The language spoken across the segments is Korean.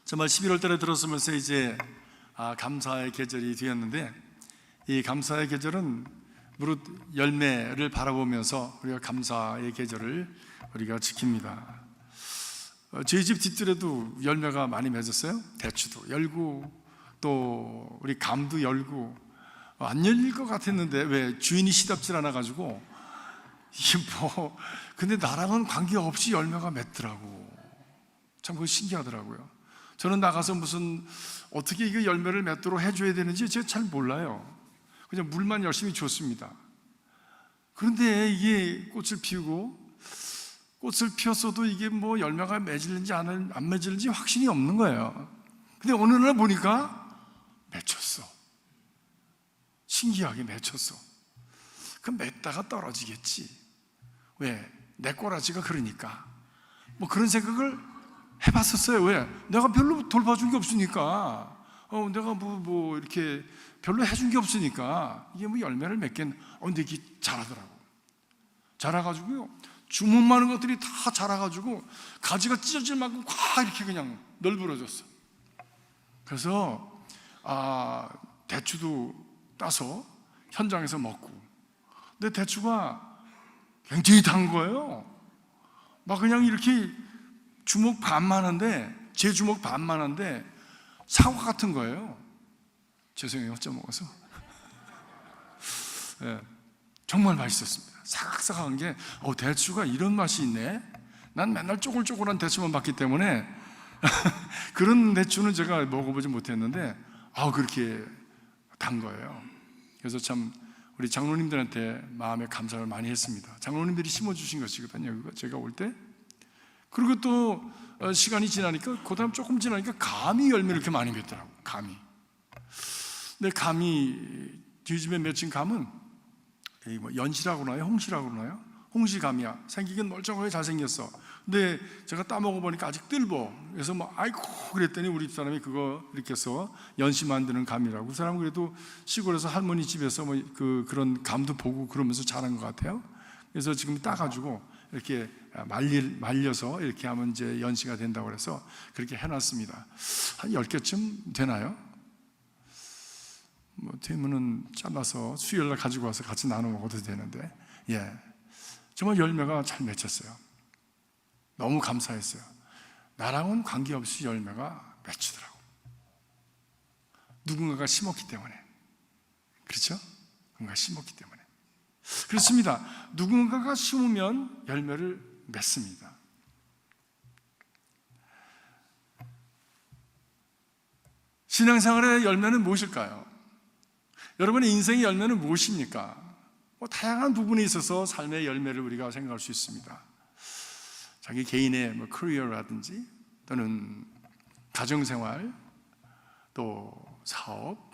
정말 11월 달에 들어서면서 이제 감사의 계절이 되었는데, 이 감사의 계절은 무릇 열매를 바라보면서 우리가 감사의 계절을 우리가 지킵니다. 저희 집 뒷뜰에도 열매가 많이 맺었어요. 대추도 열고 또 우리 감도 열고, 안 열릴 것 같았는데 왜 주인이 시답질 않아 가지고 이게 근데 나랑은 관계없이 열매가 맺더라고. 참 그거 신기하더라고요. 저는 나가서 무슨 어떻게 이거 열매를 맺도록 해줘야 되는지 제가 잘 몰라요. 그냥 물만 열심히 줬습니다. 그런데 이게 꽃을 피우고, 꽃을 피웠어도 이게 뭐 열매가 맺을는지 안 맺을는지 확신이 없는 거예요. 근데 어느 날 보니까 맺혔어. 신기하게 맺혔어. 그럼 맺다가 떨어지겠지. 왜? 내 꼬라지가 그러니까. 뭐 그런 생각을 해봤었어요. 왜? 내가 별로 돌봐준 게 없으니까. 내가 뭐 이렇게 별로 해준 게 없으니까 이게 뭐 열매를 맺겠네. 근데 이게 자라더라고. 자라가지고요, 주먹 많은 것들이 다 자라가지고 가지가 찢어질 만큼 콱 이렇게 그냥 널브러졌어. 그래서 대추도 따서 현장에서 먹고, 근데 대추가 굉장히 단 거예요. 막 그냥 이렇게 주먹 반만한데, 제 주먹 반만한데 사과 같은 거예요. 죄송해요, 쪄먹어서. 네, 정말 맛있었습니다. 사각사각한 게 대추가 이런 맛이 있네. 난 맨날 쪼글쪼글한 대추만 봤기 때문에 그런 대추는 제가 먹어보지 못했는데 그렇게 단 거예요. 그래서 참 우리 장로님들한테 마음에 감사를 많이 했습니다. 장로님들이 심어주신 것이거든요, 제가 올 때. 그리고 또 시간이 지나니까, 그 다음 조금 지나니까 감이 열매를 이렇게 많이 맺더라고요. 감이. 근데 감이, 저희 집에 맺힌 감은 뭐 연시라고 그러나요? 홍시라고 그러나요? 홍시감이야. 생기긴 멀쩡하게 잘생겼어. 근데 제가 따먹어보니까 아직 뜰보. 그래서 아이고 그랬더니 우리 집사람이 그거 이렇게 해서 연시 만드는 감이라고. 그 사람은 그래도 시골에서 할머니 집에서 그런 감도 보고 그러면서 자란 것 같아요. 그래서 지금 따가지고 이렇게 말려서 이렇게 하면 이제 연시가 된다고 그래서 그렇게 해놨습니다. 한 10개쯤 되나요? 되면은 잘라서 수요일날 가지고 와서 같이 나눠 먹어도 되는데, 정말 열매가 잘 맺혔어요. 너무 감사했어요. 나랑은 관계없이 열매가 맺히더라고. 누군가가 심었기 때문에. 그렇죠? 누군가가 심었기 때문에. 그렇습니다. 누군가가 심으면 열매를 맺습니다. 신앙생활의 열매는 무엇일까요? 여러분의 인생의 열매는 무엇입니까? 다양한 부분에 있어서 삶의 열매를 우리가 생각할 수 있습니다. 자기 개인의 커리어라든지, 또는 가정생활, 또 사업,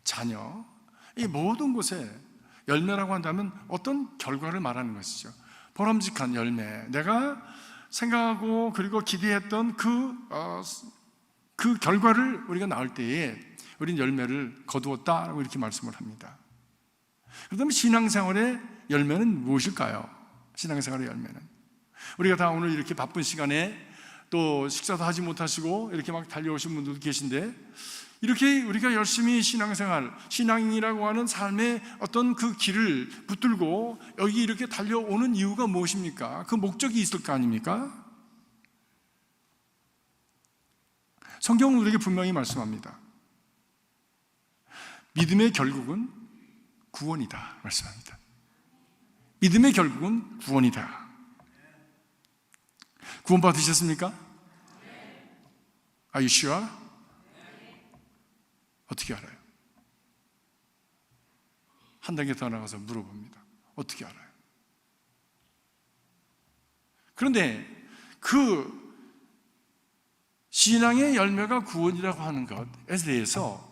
자녀, 이 모든 곳에 열매라고 한다면 어떤 결과를 말하는 것이죠. 보람직한 열매, 내가 생각하고 그리고 기대했던 그 결과를 우리가 낳을 때에 우리는 열매를 거두었다라고 이렇게 말씀을 합니다. 그렇다면 신앙생활의 열매는 무엇일까요? 신앙생활의 열매는, 우리가 다 오늘 이렇게 바쁜 시간에 또 식사도 하지 못하시고 이렇게 막 달려오신 분들도 계신데, 이렇게 우리가 열심히 신앙이라고 하는 삶의 어떤 그 길을 붙들고 여기 이렇게 달려오는 이유가 무엇입니까? 그 목적이 있을 거 아닙니까? 성경은 우리에게 분명히 말씀합니다. 믿음의 결국은 구원이다 말씀합니다. 믿음의 결국은 구원이다. 구원 받으셨습니까? Are you sure? 어떻게 알아요? 한 단계 더 나가서 물어봅니다. 어떻게 알아요? 그런데 그 신앙의 열매가 구원이라고 하는 것에 대해서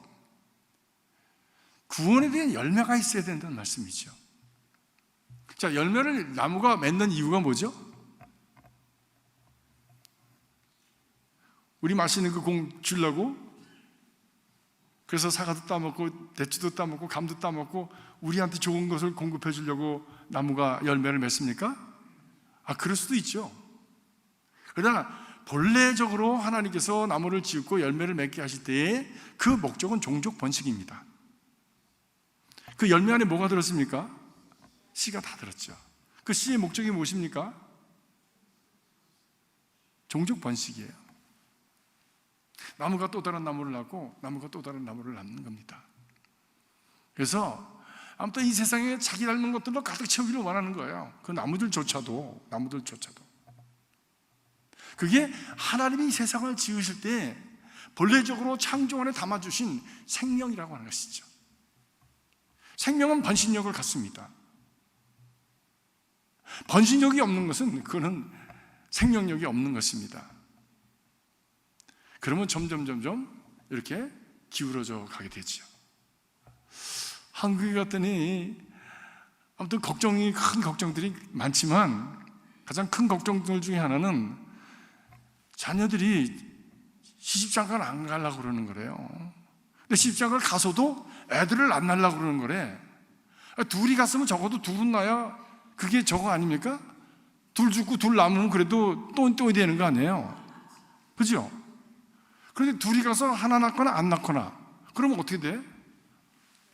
구원에 대한 열매가 있어야 된다는 말씀이죠. 자, 열매를 나무가 맺는 이유가 뭐죠? 우리 맛있는 그 공 주려고, 그래서 사과도 따먹고 대추도 따먹고 감도 따먹고 우리한테 좋은 것을 공급해 주려고 나무가 열매를 맺습니까? 그럴 수도 있죠. 그러나 본래적으로 하나님께서 나무를 지었고 열매를 맺게 하실 때에 그 목적은 종족 번식입니다. 그 열매 안에 뭐가 들었습니까? 씨가 다 들었죠. 그 씨의 목적이 무엇입니까? 종족 번식이에요. 나무가 또 다른 나무를 낳고 나무가 또 다른 나무를 낳는 겁니다. 그래서 아무튼 이 세상에 자기 닮은 것들로 가득 채우기를 원하는 거예요. 그 나무들조차도. 그게 하나님이 이 세상을 지으실 때 본래적으로 창조 안에 담아주신 생명이라고 하는 것이죠. 생명은 번식력을 갖습니다. 번식력이 없는 것은 그거는 생명력이 없는 것입니다. 그러면 점점 이렇게 기울어져 가게 되죠. 한국에 갔더니 아무튼 큰 걱정들이 많지만 가장 큰 걱정들 중에 하나는 자녀들이 시집장가를 안 가려고 그러는 거래요. 근데 시집장가를 가서도 애들을 안 낳으려고 그러는 거래. 둘이 갔으면 적어도 둘은 낳아야 그게 저거 아닙니까? 둘 죽고 둘 남으면 그래도 또 되는 거 아니에요? 그죠? 그런데 둘이 가서 하나 낳거나 안 낳거나 그러면 어떻게 돼?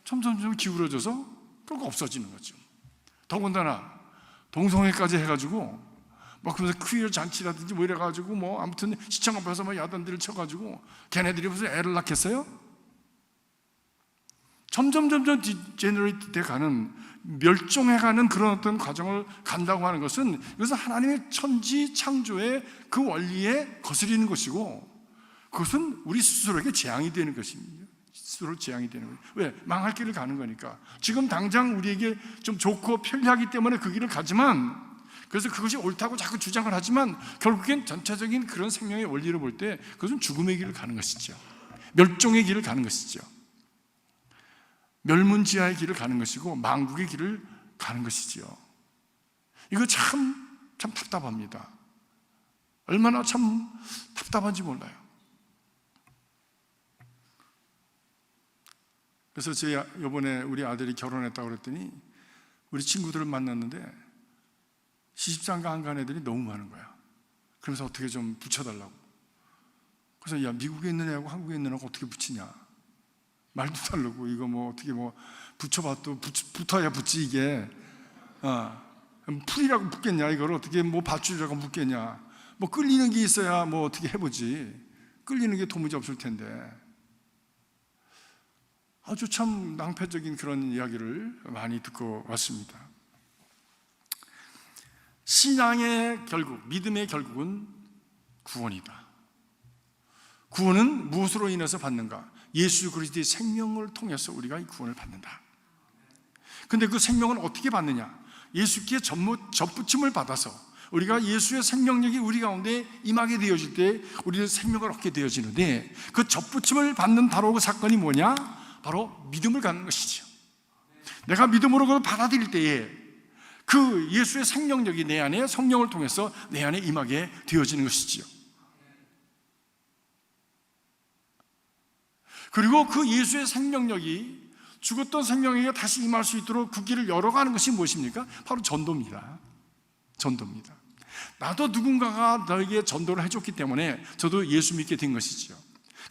점점 기울어져서 결국 없어지는 거죠. 더군다나 동성애까지 해가지고 막 그러면서 퀴어 잔치라든지 뭐 이래가지고 뭐 아무튼 시청 앞에서 뭐 야단들을 쳐가지고 걔네들이 무슨 애를 낳겠어요? 점점 디제너레이트 돼가는, 멸종해가는 그런 어떤 과정을 간다고 하는 것은 이것은 하나님의 천지 창조의 그 원리에 거스리는 것이고, 그것은 우리 스스로에게 재앙이 되는 것입니다. 스스로 재앙이 되는 거예요. 왜? 망할 길을 가는 거니까. 지금 당장 우리에게 좀 좋고 편리하기 때문에 그 길을 가지만, 그래서 그것이 옳다고 자꾸 주장을 하지만 결국엔 전체적인 그런 생명의 원리를 볼 때 그것은 죽음의 길을 가는 것이죠. 멸종의 길을 가는 것이죠. 멸문지하의 길을 가는 것이고 망국의 길을 가는 것이지요. 이거 참 답답합니다. 얼마나 참 답답한지 몰라요. 그래서 제가 이번에 우리 아들이 결혼했다고 그랬더니 우리 친구들을 만났는데 시집장가 안 간 애들이 너무 많은 거야. 그래서 어떻게 좀 붙여달라고. 그래서 야, 미국에 있는 애하고 한국에 있는 애하고 어떻게 붙이냐, 말도 다르고 이거 뭐 어떻게 뭐 붙여봐도 붙어야 붙지 이게. 풀이라고 붙겠냐, 이걸 어떻게 뭐 밧줄이라고 붙겠냐, 뭐 끌리는 게 있어야 뭐 어떻게 해보지. 끌리는 게 도무지 없을 텐데. 아주 참 낭패적인 그런 이야기를 많이 듣고 왔습니다. 신앙의 결국, 믿음의 결국은 구원이다. 구원은 무엇으로 인해서 받는가? 예수 그리스도의 생명을 통해서 우리가 이 구원을 받는다. 근데 그 생명은 어떻게 받느냐? 예수께 접붙임을 받아서 우리가 예수의 생명력이 우리 가운데 임하게 되어질 때 우리는 생명을 얻게 되어지는데, 그 접붙임을 받는 바로 그 사건이 뭐냐? 바로 믿음을 갖는 것이죠. 내가 믿음으로 그걸 받아들일 때에 그 예수의 생명력이 내 안에, 성령을 통해서 내 안에 임하게 되어지는 것이지요. 그리고 그 예수의 생명력이 죽었던 생명에게 다시 임할 수 있도록 그 길을 열어가는 것이 무엇입니까? 바로 전도입니다. 전도입니다. 나도 누군가가 너에게 전도를 해줬기 때문에 저도 예수 믿게 된 것이지요.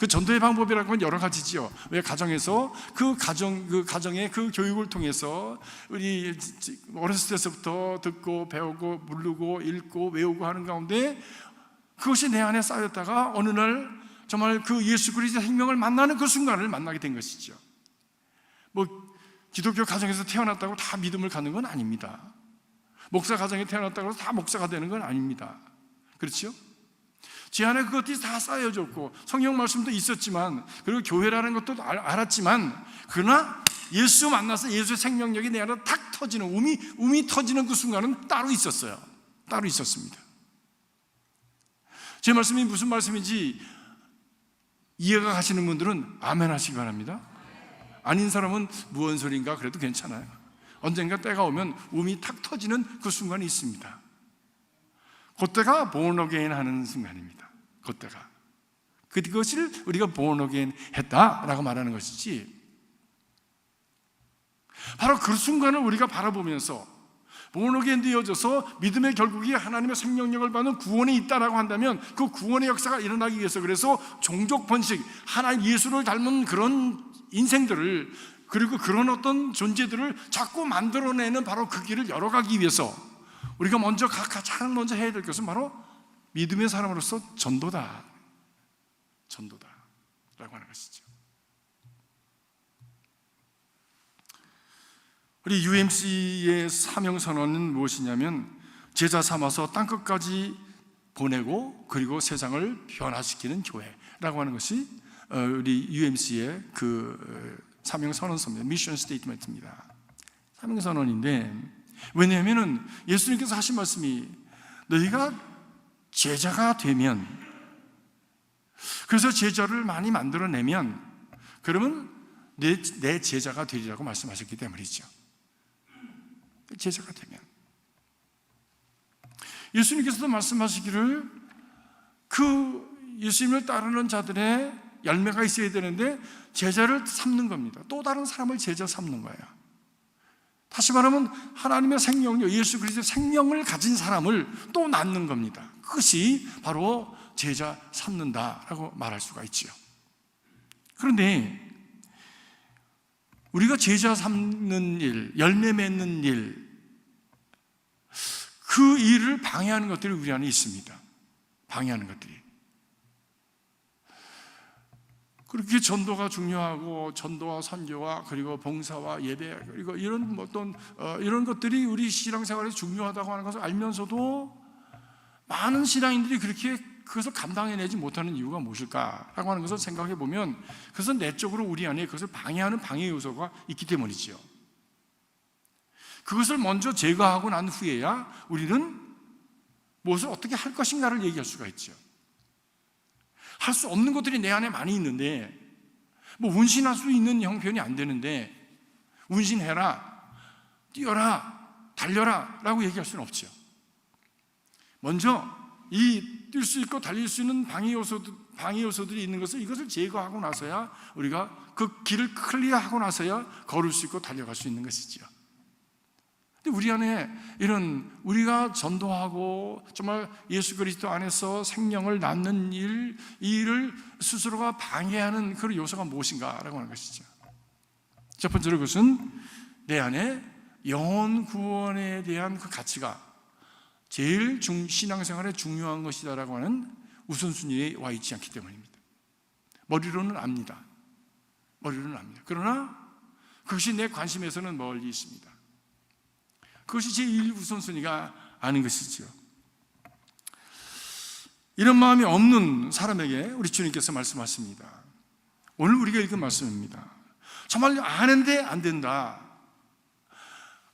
그 전도의 방법이라고 하면 여러 가지지요. 왜? 가정에서 그 가정의 그 교육을 통해서 우리 어렸을 때서부터 듣고 배우고 모르고 읽고 외우고 하는 가운데 그것이 내 안에 쌓였다가 어느 날 정말 그 예수 그리스도의 생명을 만나는 그 순간을 만나게 된 것이죠. 뭐 기독교 가정에서 태어났다고 다 믿음을 갖는 건 아닙니다. 목사 가정에 태어났다고 해서 다 목사가 되는 건 아닙니다. 그렇죠? 제 안에 그것들이 다 쌓여졌고 성경 말씀도 있었지만, 그리고 교회라는 것도 알았지만, 그러나 예수 만나서 예수의 생명력이 내 안에 탁 터지는, um이 터지는 그 순간은 따로 있었어요. 따로 있었습니다. 제 말씀이 무슨 말씀인지 이해가 가시는 분들은 아멘 하시기 바랍니다. 아닌 사람은 무언 소리인가 그래도 괜찮아요. 언젠가 때가 오면 um이 탁 터지는 그 순간이 있습니다. 그때가 born again 하는 순간입니다. 그때가. 그것을 우리가 born again 했다라고 말하는 것이지, 바로 그 순간을 우리가 바라보면서 본어게인 되어져서 믿음의 결국이 하나님의 생명력을 받는 구원에 있다라고 한다면 그 구원의 역사가 일어나기 위해서, 그래서 종족 번식, 하나님 예수를 닮은 그런 인생들을, 그리고 그런 어떤 존재들을 자꾸 만들어내는 바로 그 길을 열어가기 위해서 우리가 먼저 가장 먼저 해야 될 것은 바로 믿음의 사람으로서 전도다라고 하는 것이죠. 우리 UMC의 사명 선언은 무엇이냐면 제자 삼아서 땅끝까지 보내고 그리고 세상을 변화시키는 교회라고 하는 것이 우리 UMC의 그 사명 선언서입니다. 미션 스테이트먼트입니다. 사명 선언인데, 왜냐하면 예수님께서 하신 말씀이 너희가 제자가 되면, 그래서 제자를 많이 만들어내면 그러면 내 제자가 되리라고 말씀하셨기 때문이죠. 제자가 되면, 예수님께서도 말씀하시기를 그 예수님을 따르는 자들의 열매가 있어야 되는데 제자를 삼는 겁니다. 또 다른 사람을 제자 삼는 거예요. 다시 말하면 하나님의 생명력, 예수 그리스도의 생명을 가진 사람을 또 낳는 겁니다. 그것이 바로 제자 삼는다라고 말할 수가 있죠. 그런데 우리가 제자 삼는 일, 열매 맺는 일, 그 일을 방해하는 것들이 우리 안에 있습니다. 방해하는 것들이. 그렇게 전도가 중요하고, 전도와 선교와 그리고 봉사와 예배, 그리고 이런 어떤 이런 것들이 우리 신앙생활에 중요하다고 하는 것을 알면서도 많은 신앙인들이 그렇게 그것을 감당해내지 못하는 이유가 무엇일까라고 하는 것을 생각해 보면, 그것은 내적으로 우리 안에 그것을 방해하는 방해 요소가 있기 때문이지요. 그것을 먼저 제거하고 난 후에야 우리는 무엇을 어떻게 할 것인가를 얘기할 수가 있죠. 할 수 없는 것들이 내 안에 많이 있는데, 뭐 운신할 수 있는 형편이 안 되는데 운신해라, 뛰어라, 달려라 라고 얘기할 수는 없죠. 먼저 이 뛸 수 있고 달릴 수 있는 방해 요소들이 있는 것을, 이것을 제거하고 나서야, 우리가 그 길을 클리어하고 나서야 걸을 수 있고 달려갈 수 있는 것이죠. 근데 우리 안에 이런, 우리가 전도하고 정말 예수 그리스도 안에서 생명을 낳는 일, 이 일을 스스로가 방해하는 그런 요소가 무엇인가라고 하는 것이죠. 첫 번째로 그것은 내 안에 영혼 구원에 대한 그 가치가 제일 신앙생활에 중요한 것이다라고 하는 우선순위에 와 있지 않기 때문입니다. 머리로는 압니다. 그러나 그것이 내 관심에서는 멀리 있습니다. 그것이 제일 우선순위가 아닌 것이지요. 이런 마음이 없는 사람에게 우리 주님께서 말씀하십니다. 오늘 우리가 읽은 말씀입니다. 정말 아는데 안 된다,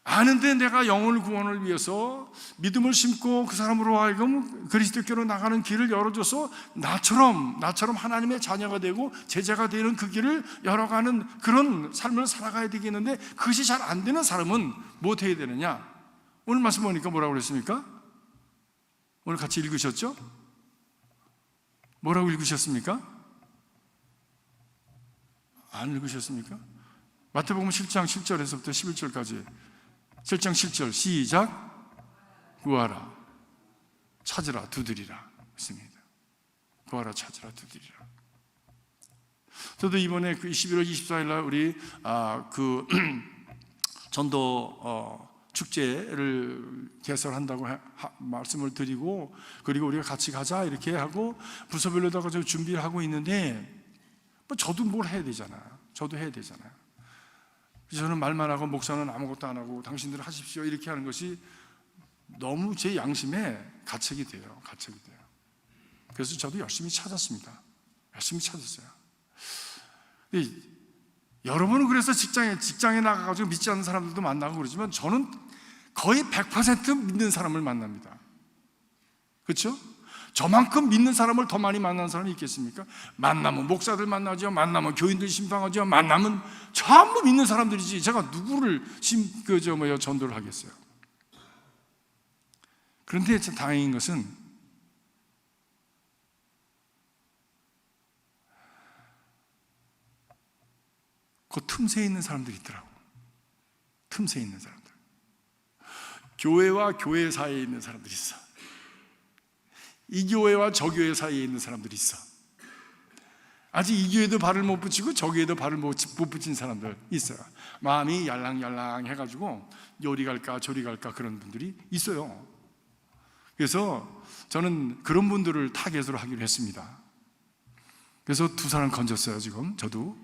아는데 내가 영혼을 구원을 위해서 믿음을 심고 그 사람으로 하여금 그리스도께로 나가는 길을 열어줘서 나처럼 하나님의 자녀가 되고 제자가 되는 그 길을 열어가는 그런 삶을 살아가야 되겠는데, 그것이 잘 안 되는 사람은 무엇 해야 되느냐? 오늘 말씀 보니까 뭐라고 그랬습니까? 오늘 같이 읽으셨죠? 뭐라고 읽으셨습니까? 안 읽으셨습니까? 마태복음 7장 7절에서부터 11절까지, 7장 7절 시작. 구하라, 찾으라, 두드리라 했습니다. 구하라, 찾으라, 두드리라. 저도 이번에 그 11월 24일 날 우리 그 전도 축제를 개설한다고 말씀을 드리고, 그리고 우리가 같이 가자 이렇게 하고 부서별로다가 좀 준비를 하고 있는데, 뭐 저도 뭘 해야 되잖아요. 저도 해야 되잖아요. 저는 말만 하고 목사는 아무것도 안 하고 당신들 하십시오 이렇게 하는 것이 너무 제 양심에 가책이 돼요. 그래서 저도 열심히 찾았습니다. 열심히 찾았어요. 근데 여러분은 그래서 직장에 나가가지고 믿지 않는 사람들도 만나고 그러지만, 저는 거의 100% 믿는 사람을 만납니다. 그렇죠? 저만큼 믿는 사람을 더 많이 만나는 사람이 있겠습니까? 만나면 목사들 만나죠, 만나면 교인들 신방하죠, 만나면 전부 믿는 사람들이지 제가 누구를 전도를 하겠어요. 그런데 참 다행인 것은 그 틈새에 있는 사람들이 있더라고. 틈새에 있는 사람들. 교회와 교회 사이에 있는 사람들이 있어. 이 교회와 저 교회 사이에 있는 사람들이 있어. 아직 이 교회도 발을 못 붙이고 저 교회도 발을 못 붙인 사람들 있어요. 마음이 yar랑yar랑 해가지고 요리 갈까 저리 갈까 그런 분들이 있어요. 그래서 저는 그런 분들을 타겟으로 하기로 했습니다. 그래서 두 사람 건졌어요. 지금 저도.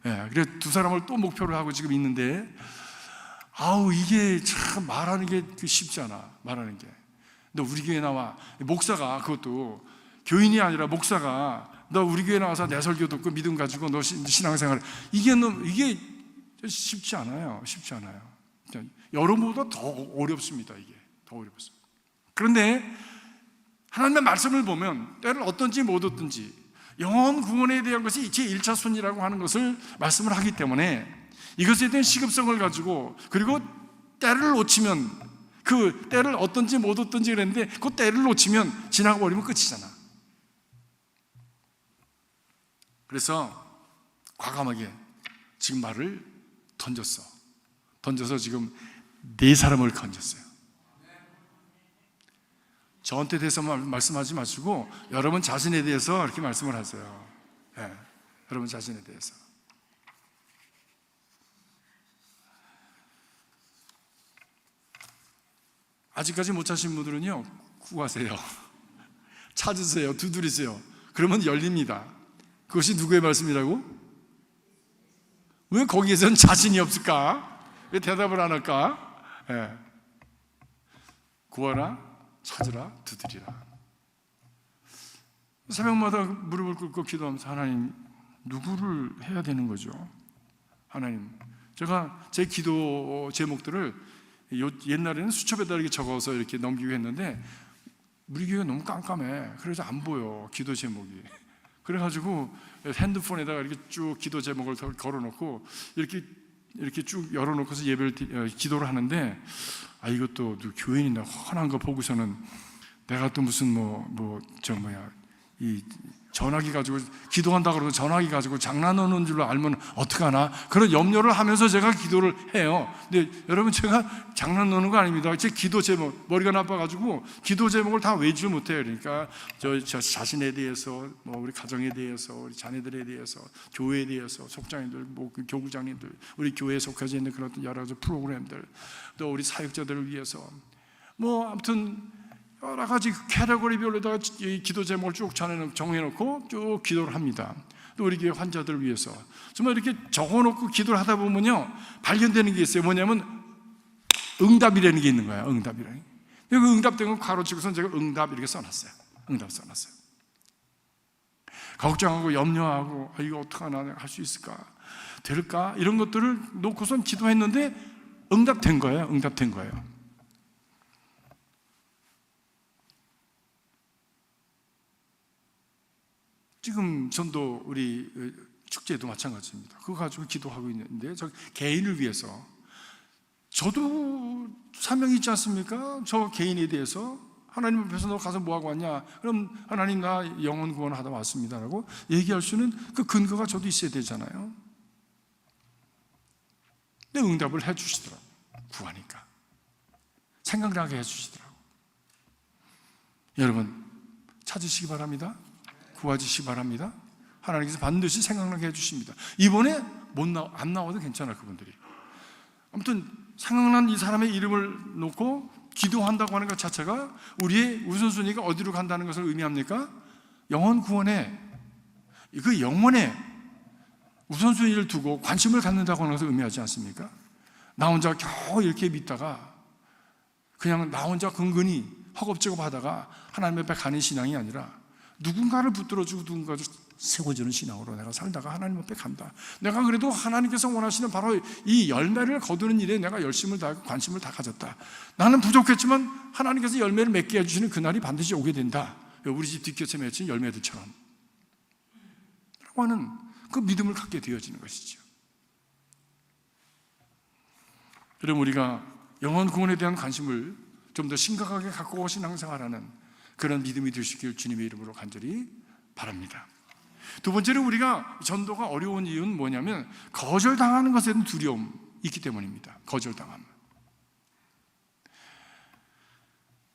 그래 두 사람을 또 목표로 하고 지금 있는데, 이게 참 말하는 게 쉽지 않아. 말하는 게. 너 우리 교회 나와. 목사가, 그것도 교인이 아니라 목사가 너 우리 교회 나와서 내 설교 듣고 믿음 가지고 너 신앙생활, 이게 쉽지 않아요. 쉽지 않아요. 여러분보다 더 어렵습니다. 이게 더 어렵습니다. 그런데 하나님의 말씀을 보면 때를 어떤지 못 어떤지 영혼 구원에 대한 것이 제 1차 순위라고 하는 것을 말씀을 하기 때문에 이것에 대한 시급성을 가지고, 그리고 때를 놓치면, 그 때를 어떤지 못 어떤지 그랬는데 그 때를 놓치면 지나가 버리면 끝이잖아. 그래서 과감하게 지금 말을 던져서 지금 4사람을 건졌어요. 저한테 대해서만 말씀하지 마시고 여러분 자신에 대해서 이렇게 말씀을 하세요. 여러분 자신에 대해서. 아직까지 못 찾으신 분들은요, 구하세요. 찾으세요. 두드리세요. 그러면 열립니다. 그것이 누구의 말씀이라고? 왜 거기에선 자신이 없을까? 왜 대답을 안 할까? 구하라, 찾으라, 두드리라. 새벽마다 무릎을 꿇고 기도하면서 하나님, 누구를 해야 되는 거죠? 하나님, 제가 제 기도 제목들을 옛날에는 수첩에다 이렇게 적어서 이렇게 넘기고 했는데 우리 교회가 너무 깜깜해. 그래서 안 보여, 기도 제목이. 그래가지고 핸드폰에다가 이렇게 쭉 기도 제목을 걸어놓고 이렇게 쭉 열어놓고서 기도를 하는데, 이것도 교인이나 훤한 거 보고서는 내가 또 무슨 이 전화기 가지고 기도한다 그러고 전화기 가지고 장난하는 줄로 알면 어떡하나, 그런 염려를 하면서 제가 기도를 해요. 근데 여러분, 제가 장난하는 거 아닙니다. 제 기도 제목, 머리가 나빠가지고 기도 제목을 다 외우지 못해요. 그러니까 저 자신에 대해서, 우리 가정에 대해서, 우리 자녀들에 대해서, 교회에 대해서, 속장님들, 교구장님들, 우리 교회에 속해져 있는 그런 여러 가지 프로그램들, 또 우리 사역자들을 위해서, 아무튼 여러 가지 캐러고리별로다가 기도 제목을 쭉 정해놓고 쭉 기도를 합니다. 또 우리 교회 환자들을 위해서 정말 이렇게 적어놓고 기도를 하다 보면요, 발견되는 게 있어요. 뭐냐면 응답이라는 게 있는 거예요. 응답이라는 게. 그 응답된 건 가로치고선 제가 응답 이렇게 써놨어요. 응답 써놨어요. 걱정하고 염려하고 이거 어떡하나, 내가 할 수 있을까, 될까, 이런 것들을 놓고선 기도했는데 응답된 거예요. 응답된 거예요. 지금 전도 우리 축제도 마찬가지입니다. 그거 가지고 기도하고 있는데, 저 개인을 위해서, 저도 사명이 있지 않습니까? 저 개인에 대해서 하나님 앞에서 너 가서 뭐하고 왔냐? 그럼 하나님, 나 영혼 구원하다 왔습니다라고 얘기할 수는 그 근거가 저도 있어야 되잖아요. 근데 응답을 해주시더라고요. 구하니까 생각나게 해주시더라고요. 여러분 찾으시기 바랍니다. 구하시기 바랍니다. 하나님께서 반드시 생각나게 해주십니다. 이번에 안 나와도 괜찮아. 그분들이 아무튼 생각난 이 사람의 이름을 놓고 기도한다고 하는 것 자체가 우리의 우선순위가 어디로 간다는 것을 의미합니까? 영혼 구원에, 그 영혼에 우선순위를 두고 관심을 갖는다고 하는 것을 의미하지 않습니까? 나 혼자 겨우 이렇게 믿다가 그냥 나 혼자 근근히 허겁지겁 하다가 하나님 앞에 가는 신앙이 아니라 누군가를 붙들어주고 누군가를 세워주는 신앙으로 내가 살다가 하나님 앞에 간다. 내가 그래도 하나님께서 원하시는 바로 이 열매를 거두는 일에 내가 열심을 다하고 관심을 다 가졌다. 나는 부족했지만 하나님께서 열매를 맺게 해주시는 그날이 반드시 오게 된다. 우리 집 뒷곁에 맺힌 열매들처럼 라고 하는 그 믿음을 갖게 되어지는 것이죠. 여러분, 우리가 영혼 구원에 대한 관심을 좀 더 심각하게 갖고 신앙생활하는 그런 믿음이 될 수 있기를 주님의 이름으로 간절히 바랍니다. 두 번째로 우리가 전도가 어려운 이유는 뭐냐면 거절당하는 것에 대한 두려움이 있기 때문입니다. 거절당함.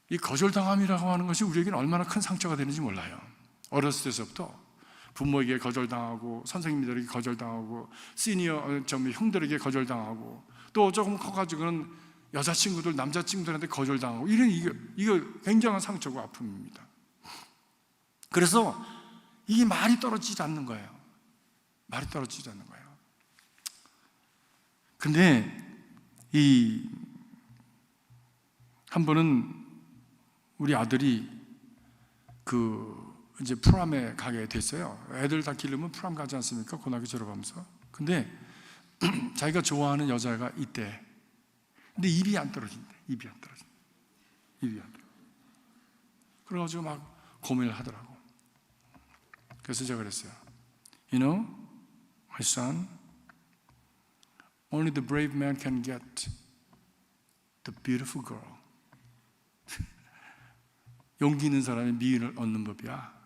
이 거절당함이라고 하는 것이 우리에게는 얼마나 큰 상처가 되는지 몰라요. 어렸을 때서부터 부모에게 거절당하고 선생님들에게 거절당하고 시니어 형들에게 거절당하고 또 조금 커가지고는 여자친구들 남자친구들한테 거절당하고 이런 이거 굉장한 상처고 아픔입니다. 그래서 이게 말이 떨어지지 않는 거예요. 말이 떨어지지 않는 거예요. 근데 한 번은 우리 아들이 이제 프람에 가게 됐어요. 애들 다 기르면 프람 가지 않습니까? 고등학교 졸업하면서. 근데 자기가 좋아하는 여자가 있대. 근데 입이 안 떨어진대. 입이 안 떨어져. 그래가지고 막 고민을 하더라고. 그래서 제가 그랬어요. You know, my son, only the brave man can get the beautiful girl. 용기 있는 사람이 미인을 얻는 법이야.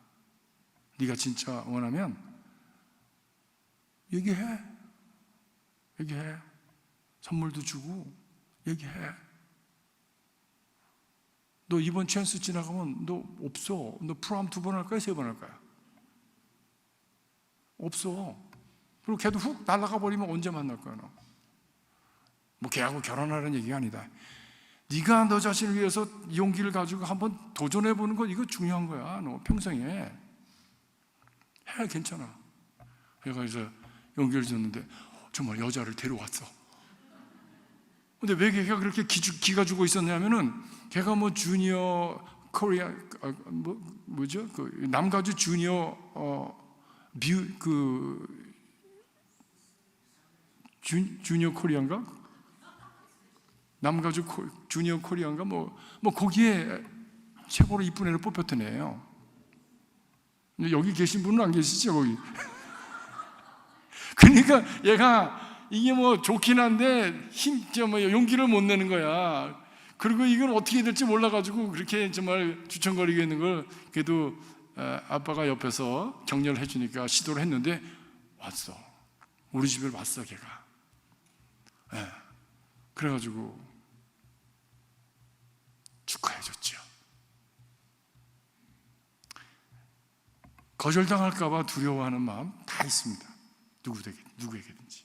네가 진짜 원하면 얘기해. 선물도 주고 얘기해. 너 이번 찬스 지나가면 너 없어. 너 프롬 2번 할 거야? 3번 할 거야? 없어. 그리고 걔도 훅 날아가 버리면 언제 만날 거야 너? 뭐 걔하고 결혼하라는 얘기가 아니다. 네가 너 자신을 위해서 용기를 가지고 한번 도전해보는 거 이거 중요한 거야. 너 평생에 해. 괜찮아. 내가 이제 용기를 줬는데 정말 여자를 데려왔어. 근데 왜 걔가 그렇게 기가 주고 있었냐면은 걔가 뭐 주니어 코리아 뭐죠? 그 남가주 주니어 주니어 코리아인가? 남가주 주니어 코리아인가? 뭐 거기에 최고로 이쁜 애를 뽑혔던 애예요. 근데 여기 계신 분은 안 계시죠 거기? 그러니까 얘가 이게 뭐 좋긴 한데 용기를 못 내는 거야. 그리고 이걸 어떻게 될지 몰라가지고 그렇게 정말 주천거리고 있는 걸 그래도 아빠가 옆에서 격려를 해주니까 시도를 했는데 왔어. 우리 집에 왔어 걔가. 그래가지고 축하해줬죠. 거절당할까봐 두려워하는 마음 다 있습니다. 누구에게든지.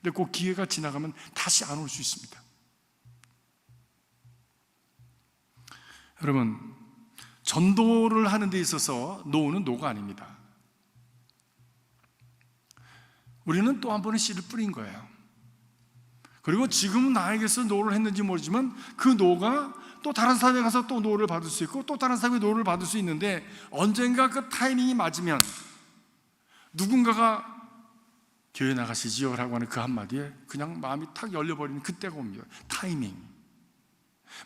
근데 그 기회가 지나가면 다시 안 올 수 있습니다. 여러분, 전도를 하는 데 있어서 노는 노가 아닙니다. 우리는 또 한 번의 씨를 뿌린 거예요. 그리고 지금은 나에게서 노를 했는지 모르지만 그 노가 또 다른 사람에 가서 또 노를 받을 수 있고 또 다른 사람이 노를 받을 수 있는데 언젠가 그 타이밍이 맞으면 누군가가 교회 나가시지요? 라고 하는 그 한마디에 그냥 마음이 탁 열려버리는 그때가 옵니다. 타이밍.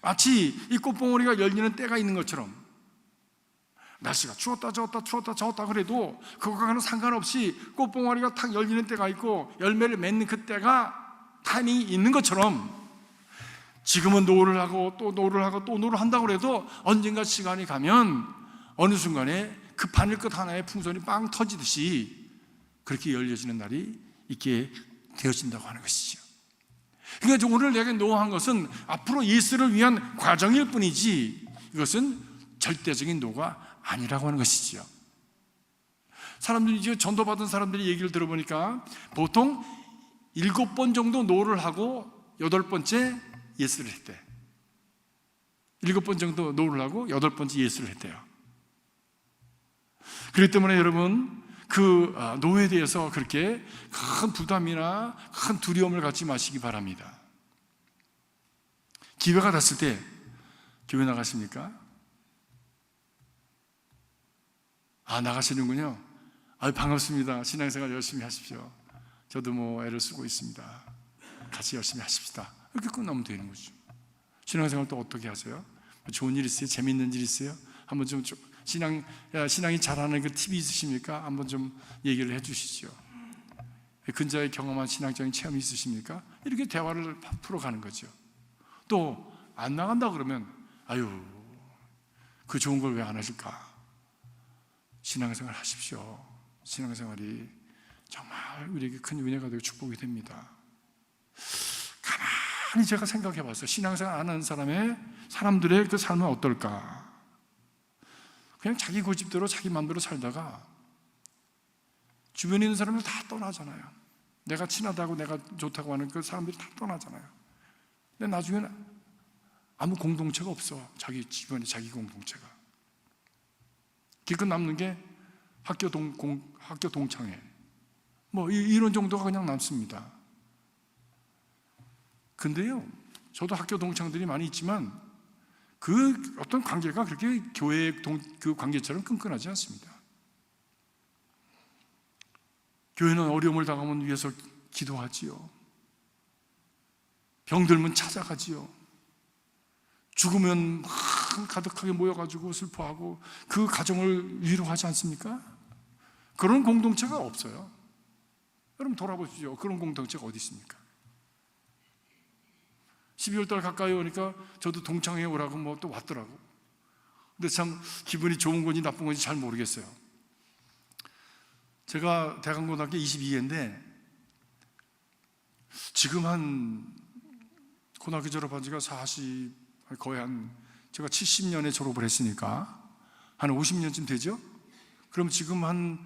마치 이 꽃봉오리가 열리는 때가 있는 것처럼 날씨가 추웠다 젖었다 그래도 그거와는 상관없이 꽃봉오리가 탁 열리는 때가 있고 열매를 맺는 그 때가 타이밍이 있는 것처럼 지금은 노를 하고 또 노를 하고 또 노를 한다고 해도 언젠가 시간이 가면 어느 순간에 그 바늘끝 하나의 풍선이 빵 터지듯이 그렇게 열려지는 날이 있게 되어진다고 하는 것이죠. 그러니까 오늘 내가 노한 것은 앞으로 예수를 위한 과정일 뿐이지 이것은 절대적인 노가 아니라고 하는 것이죠. 사람들이 이제 전도받은 사람들이 얘기를 들어보니까 보통 7번 정도 노를 하고 8번째 예스를 했대. 7번 정도 노를 하고 8번째 예스를 했대요. 그렇기 때문에 여러분 그 노에 대해서 그렇게 큰 부담이나 큰 두려움을 갖지 마시기 바랍니다. 기회가 닿았을 때 교회 나가십니까? 나가시는군요. 반갑습니다. 신앙생활 열심히 하십시오. 저도 뭐 애를 쓰고 있습니다. 같이 열심히 하십시다. 이렇게 끝나면 되는 거죠. 신앙생활 또 어떻게 하세요? 좋은 일 있어요? 재미있는 일 있어요? 한번 좀 신앙이 잘하는 그 팁이 있으십니까? 한번 좀 얘기를 해 주시죠. 근자에 경험한 신앙적인 체험이 있으십니까? 이렇게 대화를 풀어가는 거죠. 또 안 나간다 그러면 그 좋은 걸 왜 안 하실까? 신앙생활 하십시오. 신앙생활이 정말 우리에게 큰 은혜가 되고 축복이 됩니다. 많이 제가 생각해 봤어요. 신앙생활 안 하는 사람들의 그 삶은 어떨까? 그냥 자기 고집대로 자기 마음대로 살다가 주변에 있는 사람들 다 떠나잖아요. 내가 친하다고 내가 좋다고 하는 그 사람들이 다 떠나잖아요. 근데 나중에는 아무 공동체가 없어. 자기 주변에 자기 공동체가. 기껏 남는 게 학교 동창회 뭐 이런 정도가 그냥 남습니다. 근데요, 저도 학교 동창들이 많이 있지만 그 어떤 관계가 그렇게 교회 그 관계처럼 끈끈하지 않습니다. 교회는 어려움을 당하면 위해서 기도하지요. 병들면 찾아가지요. 죽으면 막 가득하게 모여가지고 슬퍼하고 그 가정을 위로하지 않습니까? 그런 공동체가 없어요. 여러분 돌아보십시오. 그런 공동체가 어디 있습니까? 12월 달 가까이 오니까 저도 동창회 오라고 뭐 또 왔더라고. 근데 참 기분이 좋은 건지 나쁜 건지 잘 모르겠어요. 제가 대강고등학교 22회인데 지금 한 고등학교 졸업한 지가 거의 제가 70년에 졸업을 했으니까 한 50년쯤 되죠? 그럼 지금 한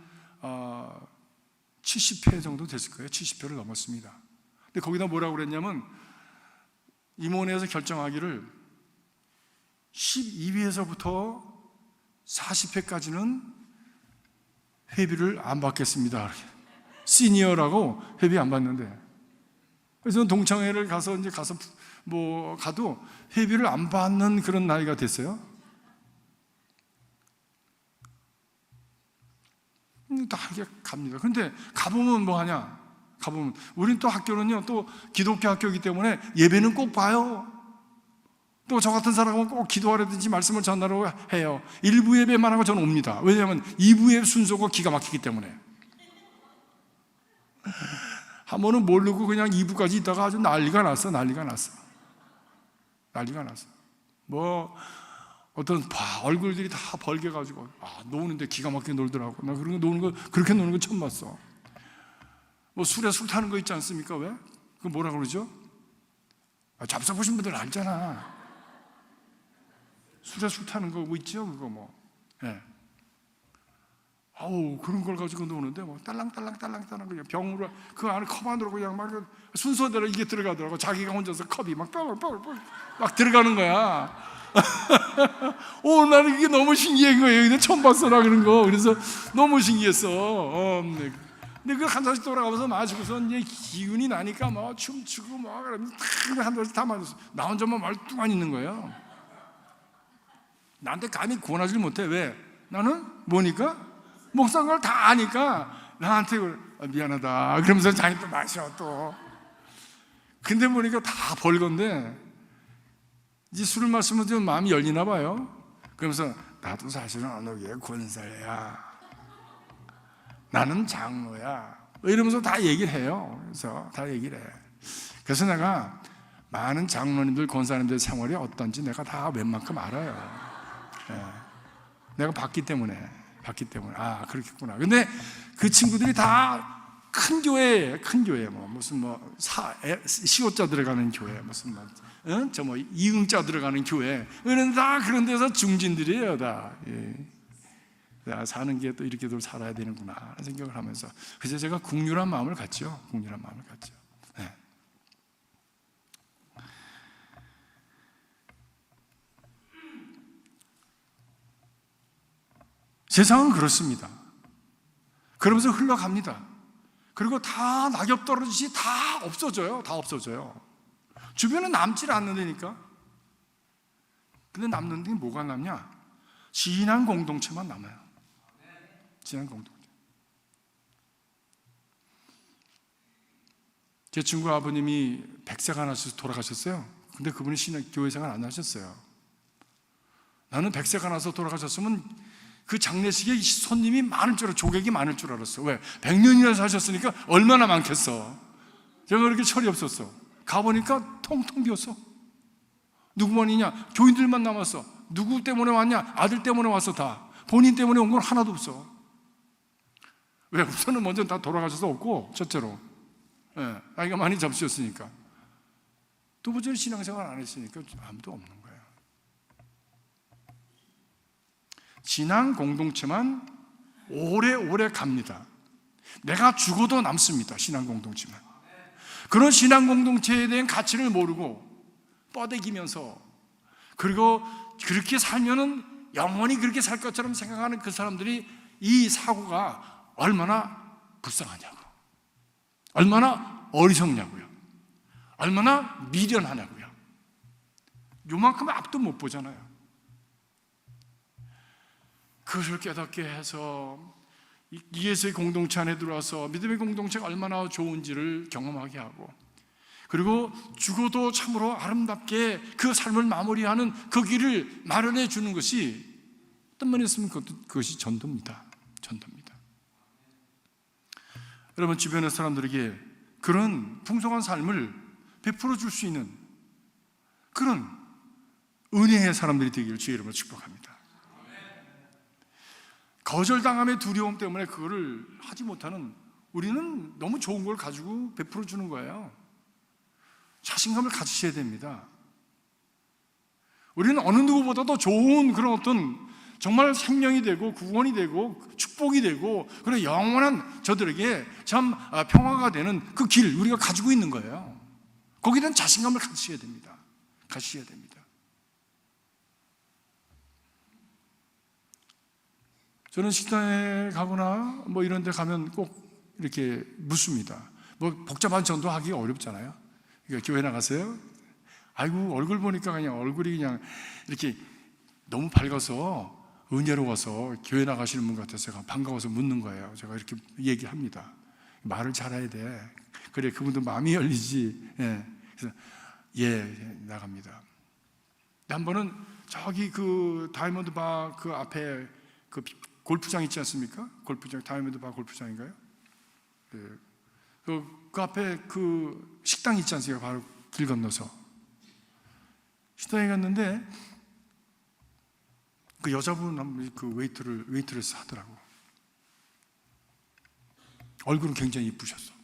70회 정도 됐을 거예요. 70회를 넘었습니다. 근데 거기다 뭐라고 그랬냐면 임원회에서 결정하기를 12회에서부터 40회까지는 회비를 안 받겠습니다. 시니어라고 회비 안 받는데, 그래서 동창회를 가서 가도 회비를 안 받는 그런 나이가 됐어요. 다 이렇게 갑니다. 근데 가보면 뭐 하냐? 가보면 우린 또 학교는요, 또 기독교 학교이기 때문에 예배는 꼭 봐요. 또 저 같은 사람은 꼭 기도하라든지 말씀을 전하라고 해요. 1부 예배만 하고 저는 옵니다. 왜냐하면 2부 예배 순서가 기가 막히기 때문에. 한 번은 모르고 그냥 2부까지 있다가 아주 난리가 났어. 뭐 어떤 얼굴들이 다 벌개가지고 노는데 기가 막히게 놀더라고. 나 그런 거 그렇게 노는 거 처음 봤어. 뭐 술에 술 타는 거 있지 않습니까? 왜? 그거 뭐라 그러죠? 잡숴보신 분들 알잖아. 술에 술 타는 거 있죠? 그거 뭐. 예. 그런 걸 가지고 노는데 뭐 딸랑딸랑 그냥 병으로 그 안에 컵 안으로 그냥 막 순서대로 이게 들어가더라고. 자기가 혼자서 컵이 막 들어가는 거야. 나는 이게 너무 신기한 거예요. 근데 처음 봤어, 나 그런 거. 그래서 너무 신기했어. 근데 그 한 잔씩 돌아가면서 마시고서 이제 기운이 나니까 뭐 춤추고 뭐 그러면 한 잔씩 다 마셨어. 나 혼자만 말뚱안 있는 거예요. 나한테 감히 권하지를 못해. 왜? 나는 뭐니까? 목사인 걸 다 아니까 나한테 미안하다 그러면서 자기 또 마셔 또. 근데 보니까 다 벌건데 이제 술을 마시면 좀 마음이 열리나 봐요. 그러면서 나도 사실은 어느 교회 권사야, 나는 장로야 이러면서 다 얘기를 해요. 그래서 다 얘기를 해. 그래서 내가 많은 장로님들 권사님들 생활이 어떤지 내가 다 웬만큼 알아요. 내가 봤기 때문에 그렇겠구나. 근데 그 친구들이 다 큰 교회 뭐 무슨 뭐 시옷자 들어가는 교회 무슨 뭐 이응자 들어가는 교회 다 그런 데서 중진들이에요. 다. 사는 게 또 이렇게도 살아야 되는구나 생각을 하면서 그래서 제가 국률한 마음을 갖죠. 네. 세상은 그렇습니다. 그러면서 흘러갑니다. 그리고 다 낙엽 떨어지지 다 없어져요. 주변에 남질 않는다니까. 근데 남는 게 뭐가 남냐? 진한 공동체만 남아요. 진한 공동체. 제 친구 아버님이 100세가 나셔서 돌아가셨어요. 근데 그분이 교회 생활 안 하셨어요. 나는 100세가 나서 돌아가셨으면 그 장례식에 손님이 많을 줄 조객이 많을 줄 알았어. 왜? 100년이나 사셨으니까 얼마나 많겠어. 제가 그렇게 철이 없었어. 가보니까 텅텅 비었어. 누구만 있냐? 교인들만 남았어. 누구 때문에 왔냐? 아들 때문에 왔어. 다 본인 때문에 온 건 하나도 없어. 왜? 우선은 먼저 다 돌아가셔서 없고, 첫째로 나이가 많이 접으셨으니까. 두 번째는 신앙생활 안 했으니까 아무도 없는 거예요. 신앙 공동체만 오래오래 갑니다. 내가 죽어도 남습니다. 신앙 공동체만. 그런 신앙 공동체에 대한 가치를 모르고 뻐대기면서, 그리고 그렇게 살면은 영원히 그렇게 살 것처럼 생각하는 그 사람들이, 이 사고가 얼마나 불쌍하냐고, 얼마나 어리석냐고요, 얼마나 미련하냐고요. 요만큼 앞도 못 보잖아요. 그것을 깨닫게 해서 예수의 공동체 안에 들어와서 믿음의 공동체가 얼마나 좋은지를 경험하게 하고, 그리고 죽어도 참으로 아름답게 그 삶을 마무리하는 그 길을 마련해 주는 것이, 어떤 면에 있으면 그것이 전도입니다. 전도입니다. 여러분, 주변의 사람들에게 그런 풍성한 삶을 베풀어 줄 수 있는 그런 은혜의 사람들이 되기를 주의 이름으로 축복합니다. 거절당함의 두려움 때문에 그거를 하지 못하는, 우리는 너무 좋은 걸 가지고 베풀어 주는 거예요. 자신감을 가지셔야 됩니다. 우리는 어느 누구보다도 좋은 그런 어떤 정말 생명이 되고 구원이 되고 축복이 되고, 그리고 영원한 저들에게 참 평화가 되는 그 길, 우리가 가지고 있는 거예요. 거기에 대한 자신감을 가지셔야 됩니다. 가지셔야 됩니다. 저는 식당에 가거나 뭐 이런 데 가면 꼭 이렇게 묻습니다. 뭐 복잡한 전도하기 어렵잖아요. 그러니까 교회 나가세요? 아이고, 얼굴 보니까 그냥 얼굴이 그냥 이렇게 너무 밝아서 은혜로워서 교회 나가시는 분 같아서 제가 반가워서 묻는 거예요. 제가 이렇게 얘기합니다. 말을 잘해야 돼. 그래, 그분도 마음이 열리지. 예. 그래서 나갑니다. 한 번은 저기 그 다이아몬드 바 그 앞에 그 골프장 있지 않습니까? 골프장, 다이아몬드 바 골프장인가요? 그 앞에 그 식당 있지 않습니까? 바로 길 건너서 식당에 갔는데, 그 여자분 한 분이 그 웨이트레스 하더라고. 얼굴은 굉장히 이쁘셨어.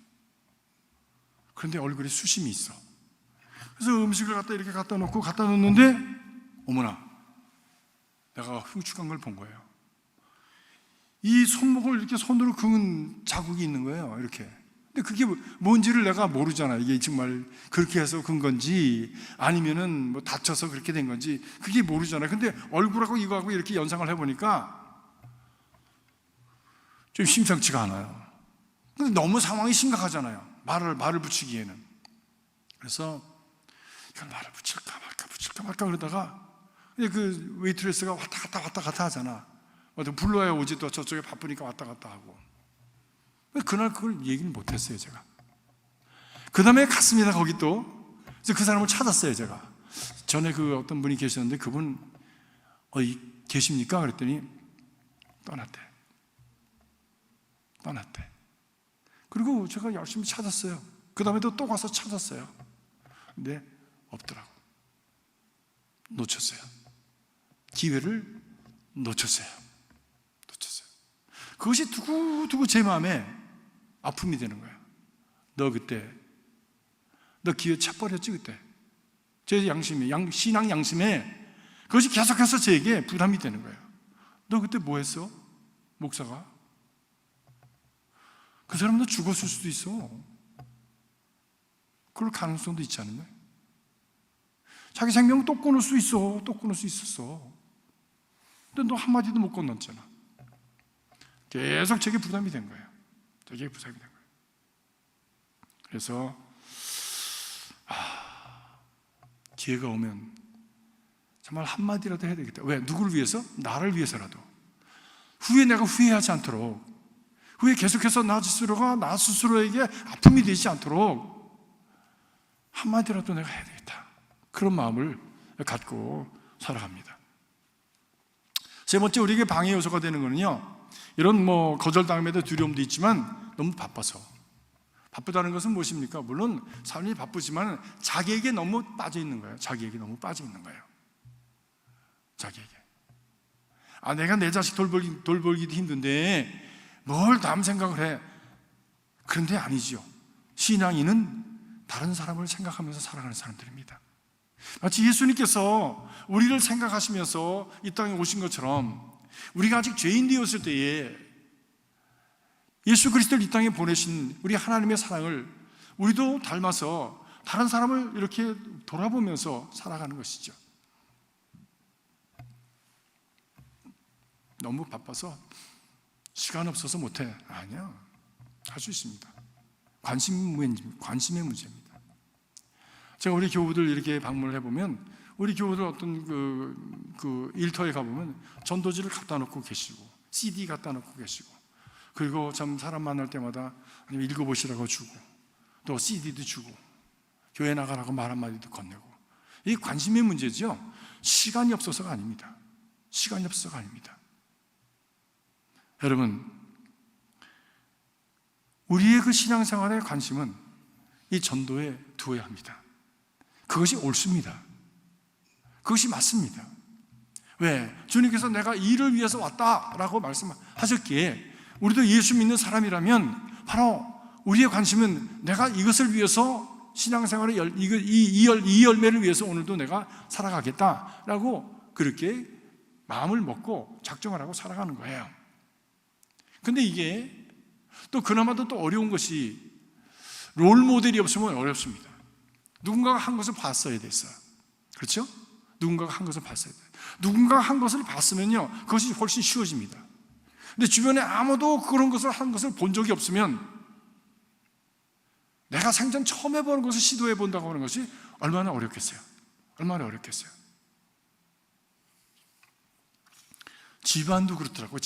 그런데 얼굴에 수심이 있어. 그래서 음식을 이렇게 갖다 놓는데, 어머나, 내가 흉측한 걸 본 거예요. 이 손목을 이렇게 손으로 그은 자국이 있는 거예요. 이렇게. 근데 그게 뭔지를 내가 모르잖아. 이게 정말 그렇게 해서 근 건지 아니면은 뭐 다쳐서 그렇게 된 건지 그게 모르잖아요. 근데 얼굴하고 이거하고 이렇게 연상을 해보니까 좀 심상치가 않아요. 근데 너무 상황이 심각하잖아요. 말을 붙이기에는. 그래서 이걸 말을 붙일까 말까 그러다가, 그 웨이트레스가 왔다 갔다 하잖아. 불러야 오지, 또 저쪽에 바쁘니까 왔다 갔다 하고. 그날 그걸 얘기를 못했어요, 제가. 그 다음에 갔습니다, 거기 또. 그래서 그 사람을 찾았어요, 제가. 전에 그 어떤 분이 계셨는데, 그분, 계십니까? 그랬더니, 떠났대. 그리고 제가 열심히 찾았어요. 그 다음에 또 가서 찾았어요. 근데 없더라고. 놓쳤어요. 기회를 놓쳤어요. 그것이 두고두고 제 마음에 아픔이 되는 거예요. 너 기회 차버렸지 그때. 제 양심에, 신앙 양심에 그것이 계속해서 제게 부담이 되는 거예요. 너 그때 뭐 했어? 목사가? 그 사람도 죽었을 수도 있어. 그럴 가능성도 있지 않나요? 자기 생명 또 끊을 수 있었어. 근데 너 한마디도 못 건넜잖아. 계속 제게 부담이 된 거예요. 그래서 기회가 오면 정말 한마디라도 해야 되겠다. 왜? 누구를 위해서? 나를 위해서라도. 후에 내가 후회하지 않도록, 후에 계속해서 나 스스로에게 아픔이 되지 않도록 한마디라도 내가 해야 되겠다. 그런 마음을 갖고 살아갑니다. 세 번째, 우리에게 방해 요소가 되는 거는요, 이런 거절당함에도 두려움도 있지만 너무 바빠서. 바쁘다는 것은 무엇입니까? 물론 삶이 바쁘지만 자기에게 너무 빠져 있는 거예요. 자기에게. 내가 내 자식 돌보기도 힘든데 뭘 남 생각을 해. 그런데 아니죠. 신앙인은 다른 사람을 생각하면서 살아가는 사람들입니다. 마치 예수님께서 우리를 생각하시면서 이 땅에 오신 것처럼 우리가 아직 죄인 되었을 때에 예수 그리스도를 이 땅에 보내신 우리 하나님의 사랑을 우리도 닮아서 다른 사람을 이렇게 돌아보면서 살아가는 것이죠. 너무 바빠서 시간 없어서 못해. 아니야, 할 수 있습니다. 관심의 문제입니다. 제가 우리 교우들 이렇게 방문을 해보면 우리 교우들 어떤 그 일터에 가보면 전도지를 갖다 놓고 계시고 CD 갖다 놓고 계시고, 그리고 참 사람 만날 때마다 읽어보시라고 주고 또 CD도 주고 교회 나가라고 말 한마디도 건네고. 이게 관심의 문제죠. 시간이 없어서가 아닙니다. 시간이 없어서가 아닙니다. 여러분, 우리의 그 신앙생활의 관심은 이 전도에 두어야 합니다. 그것이 옳습니다. 그것이 맞습니다. 왜? 주님께서 내가 이 일을 위해서 왔다라고 말씀하셨기에 우리도 예수 믿는 사람이라면 바로 우리의 관심은 내가 이것을 위해서 신앙생활의 이 열매를 위해서 오늘도 내가 살아가겠다라고 그렇게 마음을 먹고 작정을 하고 살아가는 거예요. 근데 이게 또 그나마도 또 어려운 것이 롤 모델이 없으면 어렵습니다. 누군가가 한 것을 봤어야 됐어요. 그렇죠? 누군가가 한 것을 봤어야 돼요. 누군가가 한 것을 봤으면요, 그것이 훨씬 쉬워집니다. 근데 주변에 아무도 그런 것을 한 것을 본 적이 없으면 내가 생전 처음 해보는 것을 시도해 본다고 하는 것이 얼마나 어렵겠어요. 얼마나 어렵겠어요. 집안도 그렇더라고요.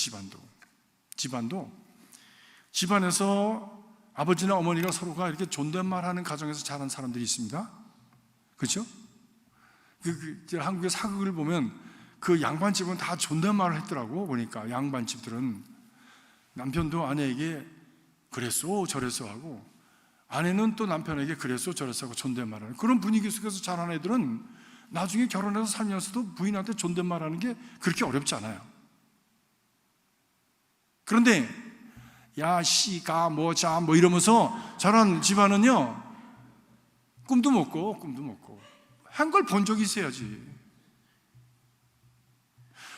집안에서 아버지나 어머니가 서로가 이렇게 존댓말하는 가정에서 자란 사람들이 있습니다. 그렇죠? 한국의 사극을 보면 그 양반집은 다 존댓말을 했더라고. 보니까 양반집들은 남편도 아내에게 그랬어 저랬어 하고, 아내는 또 남편에게 그랬어 저랬어 하고 존댓말하는 그런 분위기 속에서 자란 애들은 나중에 결혼해서 살면서도 부인한테 존댓말하는 게 그렇게 어렵지 않아요. 그런데 야, 씨, 가, 뭐, 자, 뭐 이러면서 자란 집안은요, 꿈도 못 꿔. 한 걸 본 적이 있어야지.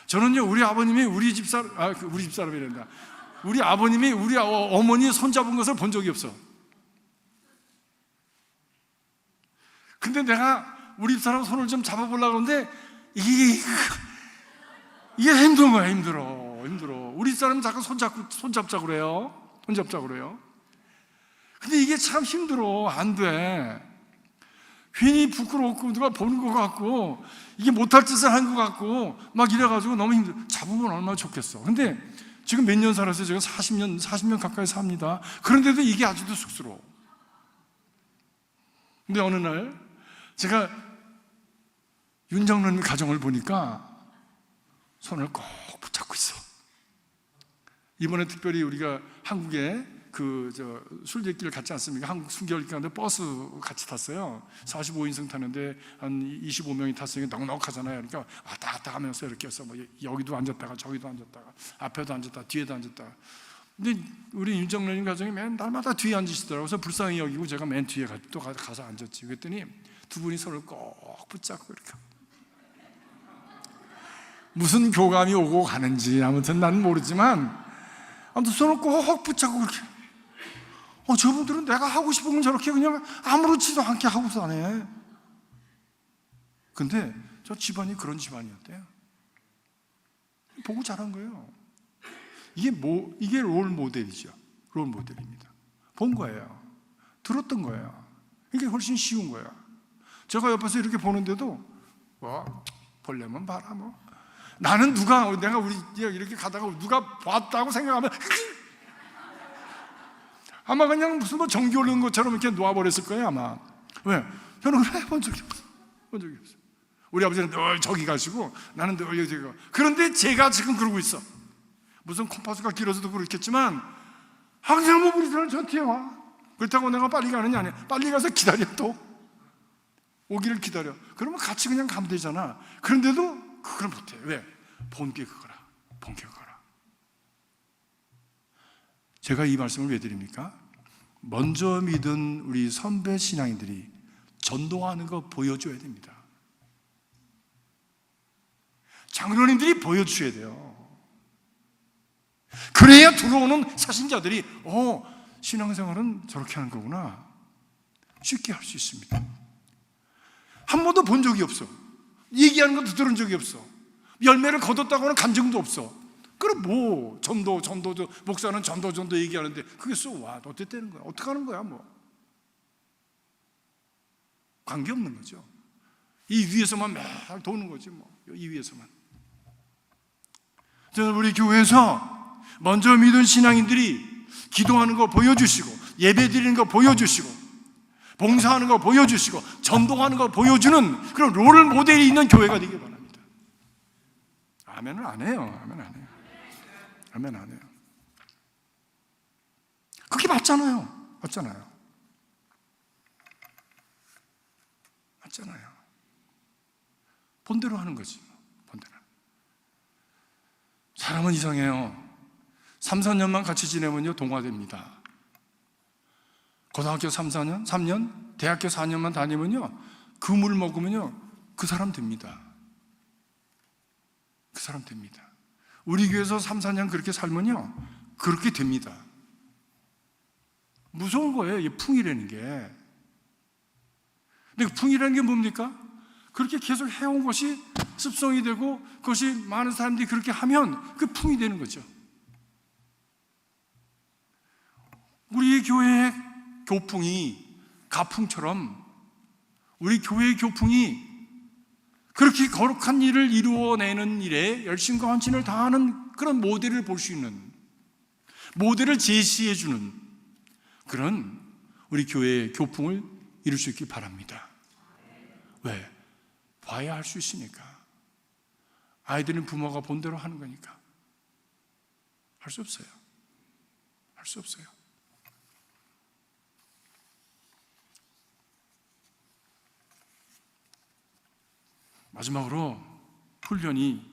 저는요, 우리 아버님이 우리 집사람이란다. 우리 아버님이 우리 어머니 손잡은 것을 본 적이 없어. 근데 내가 우리 집사람 손을 좀 잡아보려고 하는데 이게 힘든 거야. 힘들어. 우리 집사람은 자꾸 손잡자고 그래요. 근데 이게 참 힘들어. 안 돼. 괜히 부끄럽고 누가 보는 것 같고 이게 못할 짓을 한 것 같고 막 이래가지고 너무 힘들어. 잡으면 얼마나 좋겠어. 근데 지금 몇 년 살았어요. 제가 40년 가까이 삽니다. 그런데도 이게 아직도 쑥스러워. 근데 어느 날 제가 윤정론 가정을 보니까 손을 꼭 붙잡고 있어. 이번에 특별히 우리가 한국에 순례길 갔지 않습니까? 한국 순교길 가는데 버스 같이 탔어요. 45인승 타는데 한 25명이 탔으니까 넉넉하잖아요. 그러니까 왔다 갔다 하면서 이렇게 해서 뭐 여기도 앉았다가 저기도 앉았다가 앞에도 앉았다가 뒤에도 앉았다가. 근데 우리 윤정론님 가정이 맨 날마다 뒤에 앉으시더라고요. 그래서 불쌍히 여기고 제가 맨 뒤에 또 가서 앉았지. 그랬더니 두 분이 손을 꼭 붙잡고 이렇게, 무슨 교감이 오고 가는지 아무튼 난 모르지만 아무튼 손을 꼭 붙잡고 그렇게. 저분들은 내가 하고 싶은 건 저렇게 그냥 아무렇지도 않게 하고서 안 해. 근데 저 집안이 그런 집안이었대요. 보고 자란 거예요. 이게 롤 모델이죠. 롤 모델입니다. 본 거예요. 들었던 거예요. 이게 훨씬 쉬운 거예요. 제가 옆에서 이렇게 보는데도 보려면 봐라 뭐. 나는 내가 우리 이렇게 가다가 누가 봤다고 생각하면 아마 그냥 무슨 뭐 전기 오르는 것처럼 이렇게 놓아버렸을 거예요 아마. 왜? 저는 본 적이 없어요. 우리 아버지는 늘 저기 가시고 나는 늘 여기 가. 그런데 제가 지금 그러고 있어. 무슨 콤파스가 길어서도 그렇겠지만 항상 뭐 우리 사람 저 뒤에 와. 그렇다고 내가 빨리 가느냐 아니야. 빨리 가서 기다려. 또 오기를 기다려. 그러면 같이 그냥 가면 되잖아. 그런데도 그걸 못해. 왜? 본 게 그거라. 제가 이 말씀을 왜 드립니까? 먼저 믿은 우리 선배 신앙인들이 전도하는 거 보여줘야 됩니다. 장로님들이 보여주셔야 돼요. 그래야 들어오는 사신자들이 신앙생활은 저렇게 하는 거구나 쉽게 할 수 있습니다. 한 번도 본 적이 없어. 얘기하는 것도 들은 적이 없어. 열매를 거뒀다고는 감정도 없어. 그럼 뭐 전도 목사는 전도 얘기하는데 그게 어떻게 되는 거야? 어떻게 하는 거야? 뭐 관계없는 거죠. 이 위에서만 매일 도는 거지 뭐. 이 위에서만. 저는 우리 교회에서 먼저 믿은 신앙인들이 기도하는 거 보여주시고, 예배 드리는 거 보여주시고, 봉사하는 거 보여주시고, 전도하는 거 보여주는 그런 롤 모델이 있는 교회가 되길 바랍니다. 아멘은 안 해요. 아멘 안 해요. 그게 맞잖아요. 맞잖아요. 본대로 하는 거지. 본대로. 사람은 이상해요. 3, 4년만 같이 지내면요 동화됩니다. 고등학교 3, 4년, 대학교 4년만 다니면요 그 물 먹으면요 그 사람 됩니다. 그 사람 됩니다. 우리 교회에서 3, 4년 그렇게 살면요 그렇게 됩니다. 무서운 거예요. 이 풍이라는 게. 근데 풍이라는 게 뭡니까? 그렇게 계속 해온 것이 습성이 되고 그것이 많은 사람들이 그렇게 하면 그 풍이 되는 거죠. 우리 교회의 교풍이 가풍처럼 우리 교회의 교풍이 그렇게 거룩한 일을 이루어내는 일에 열심과 헌신을 다하는 그런 모델을 볼 수 있는, 모델을 제시해주는 그런 우리 교회의 교풍을 이룰 수 있길 바랍니다. 왜? 봐야 할 수 있으니까. 아이들은 부모가 본대로 하는 거니까. 할 수 없어요. 할 수 없어요. 마지막으로 훈련이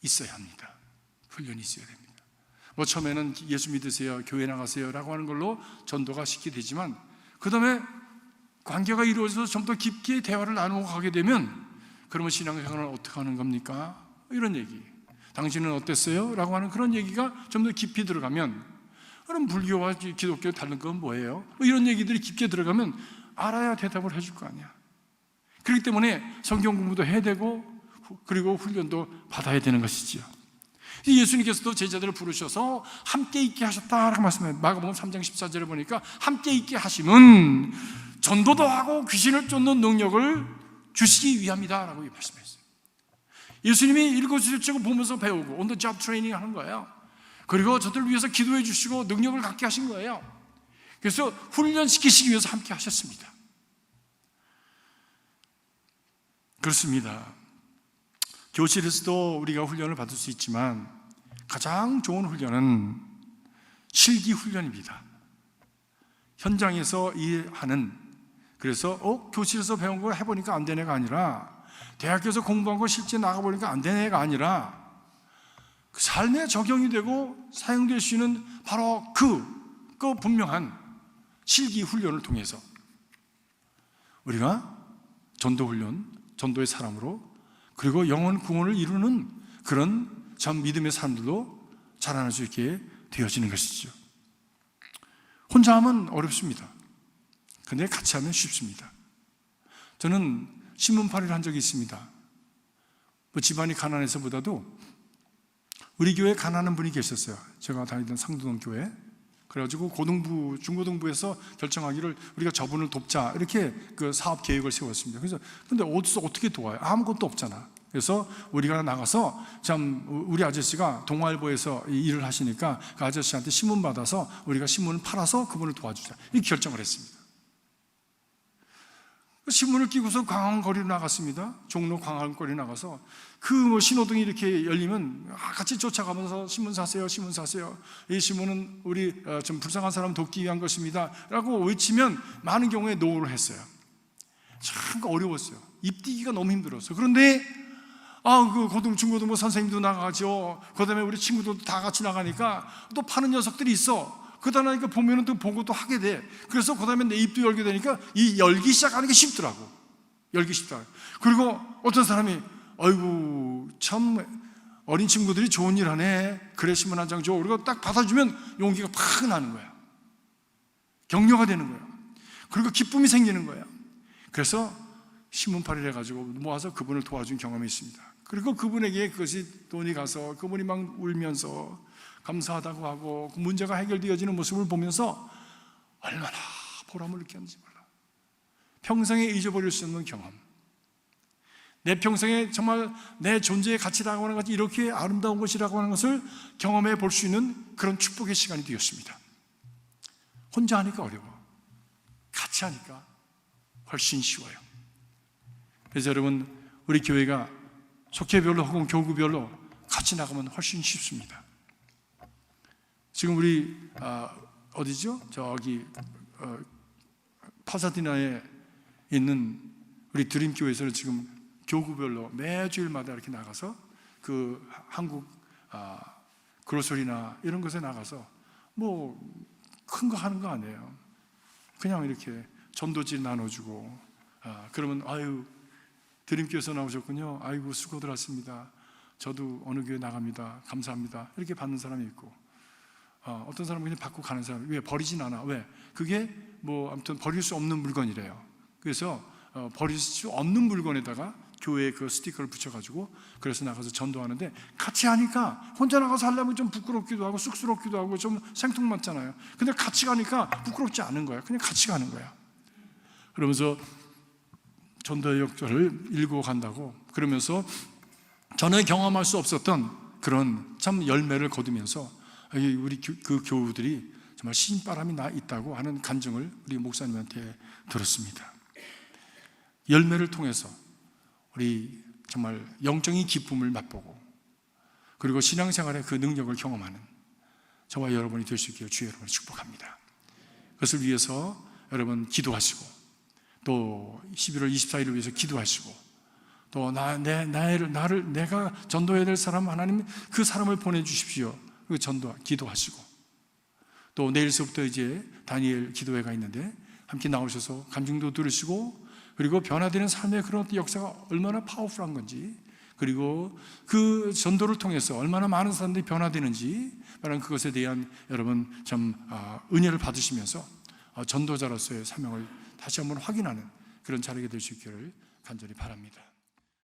있어야 합니다. 훈련이 있어야 됩니다. 뭐 처음에는 예수 믿으세요, 교회 나가세요 라고 하는 걸로 전도가 쉽게 되지만 그 다음에 관계가 이루어져서 좀 더 깊게 대화를 나누고 가게 되면 그러면 신앙생활은 어떻게 하는 겁니까? 이런 얘기. 당신은 어땠어요? 라고 하는 그런 얘기가 좀 더 깊이 들어가면 그럼 불교와 기독교 다른 건 뭐예요? 이런 얘기들이 깊게 들어가면 알아야 대답을 해줄 거 아니야. 그렇기 때문에 성경 공부도 해야 되고 그리고 훈련도 받아야 되는 것이지요. 예수님께서도 제자들을 부르셔서 함께 있게 하셨다라고 말씀해요. 마가복음 3장 14절에 보니까 함께 있게 하심은 전도도 하고 귀신을 쫓는 능력을 주시기 위함이다라고 말씀했어요. 예수님이 일거수일투족을 보면서 배우고 on the job training 하는 거예요. 그리고 저들을 위해서 기도해 주시고 능력을 갖게 하신 거예요. 그래서 훈련시키시기 위해서 함께 하셨습니다. 그렇습니다. 교실에서도 우리가 훈련을 받을 수 있지만 가장 좋은 훈련은 실기 훈련입니다. 현장에서 일하는, 그래서 교실에서 배운 거 해보니까 안 되는 애가 아니라 대학교에서 공부한 거 실제 나가보니까 안 되는 애가 아니라 그 삶에 적용이 되고 사용될 수 있는 바로 그 분명한 실기 훈련을 통해서 우리가 전도 훈련, 전도의 사람으로 그리고 영혼 구원을 이루는 그런 참 믿음의 사람들도 자라날 수 있게 되어지는 것이죠. 혼자 하면 어렵습니다. 근데 같이 하면 쉽습니다. 저는 신문팔이를 한 적이 있습니다. 뭐 집안이 가난해서보다도 우리 교회에 가난한 분이 계셨어요. 제가 다니던 상도동 교회. 그래가지고 고등부, 중고등부에서 결정하기를 우리가 저분을 돕자 이렇게 그 사업 계획을 세웠습니다. 그래서 근데 어디서 어떻게 도와요? 아무것도 없잖아. 그래서 우리가 나가서 참 우리 아저씨가 동아일보에서 일을 하시니까 그 아저씨한테 신문 받아서 우리가 신문을 팔아서 그분을 도와주자 이렇게 결정을 했습니다. 신문을 끼고서 광안거리로 나갔습니다. 종로 광안거리 나가서 그 신호등이 이렇게 열리면 같이 쫓아가면서 신문 사세요, 신문 사세요. 이 신문은 우리 좀 불쌍한 사람 돕기 위한 것입니다. 라고 외치면 많은 경우에 노를 했어요. 참 어려웠어요. 입뛰기가 너무 힘들었어요. 그런데 그 중고등부 선생님도 나가죠. 그 다음에 우리 친구들도 다 같이 나가니까 또 파는 녀석들이 있어. 그러다 나니까 보면은 또 보고 또 하게 돼. 그래서 그 다음에 내 입도 열게 되니까 이 열기 시작하는 게 쉽더라고. 열기 쉽더라고. 그리고 어떤 사람이 아이고 참 어린 친구들이 좋은 일 하네, 그래 신문 한 장 줘. 그리고 딱 받아주면 용기가 팍 나는 거야. 격려가 되는 거야. 그리고 기쁨이 생기는 거야. 그래서 신문팔이를 해가지고 모아서 그분을 도와준 경험이 있습니다. 그리고 그분에게 그것이 돈이 가서 그분이 막 울면서 감사하다고 하고 그 문제가 해결되어지는 모습을 보면서 얼마나 보람을 느꼈는지 몰라. 평생에 잊어버릴 수 없는 경험, 내 평생에 정말 내 존재의 가치라고 하는 것이 이렇게 아름다운 것이라고 하는 것을 경험해 볼 수 있는 그런 축복의 시간이 되었습니다. 혼자 하니까 어려워, 같이 하니까 훨씬 쉬워요. 그래서 여러분, 우리 교회가 속회별로 혹은 교구별로 같이 나가면 훨씬 쉽습니다. 지금 우리 어디죠? 저기 파사디나에 있는 우리 드림교회에서는 지금 교구별로 매주일마다 이렇게 나가서 그 한국 그로소리나 이런 곳에 나가서 뭐 큰 거 하는 거 아니에요. 그냥 이렇게 전도지 나눠주고 그러면 아유 드림교회에서 나오셨군요. 아이고 수고들 하십니다. 저도 어느 교회 나갑니다. 감사합니다. 이렇게 받는 사람이 있고 어떤 사람은 그냥 받고 가는 사람이, 왜 버리진 않아? 왜? 그게 뭐 아무튼 버릴 수 없는 물건이래요. 그래서 버릴 수 없는 물건에다가 교회에 그 스티커를 붙여가지고 그래서 나가서 전도하는데, 같이 하니까 혼자 나가서 하려면 좀 부끄럽기도 하고 쑥스럽기도 하고 좀 생뚱맞잖아요. 근데 같이 가니까 부끄럽지 않은 거야. 그냥 같이 가는 거야. 그러면서 전도의 역사를 읽고 간다고 그러면서 전에 경험할 수 없었던 그런 참 열매를 거두면서 우리 그 교우들이 정말 신바람이 나 있다고 하는 간증을 우리 목사님한테 들었습니다. 열매를 통해서 우리 정말 영적인 기쁨을 맛보고 그리고 신앙생활의 그 능력을 경험하는 저와 여러분이 될 수 있기를 주의 여러분을 축복합니다. 그것을 위해서 여러분 기도하시고, 또 11월 24일을 위해서 기도하시고, 또 내가 전도해야 될 사람 하나님 그 사람을 보내주십시오. 그 기도하시고, 또 내일서부터 이제 다니엘 기도회가 있는데 함께 나오셔서 간증도 들으시고, 그리고 변화되는 삶의 그런 역사가 얼마나 파워풀한 건지, 그리고 그 전도를 통해서 얼마나 많은 사람들이 변화되는지 말하는 그것에 대한 여러분 좀 은혜를 받으시면서 전도자로서의 사명을 다시 한번 확인하는 그런 자리가 될 수 있기를 간절히 바랍니다.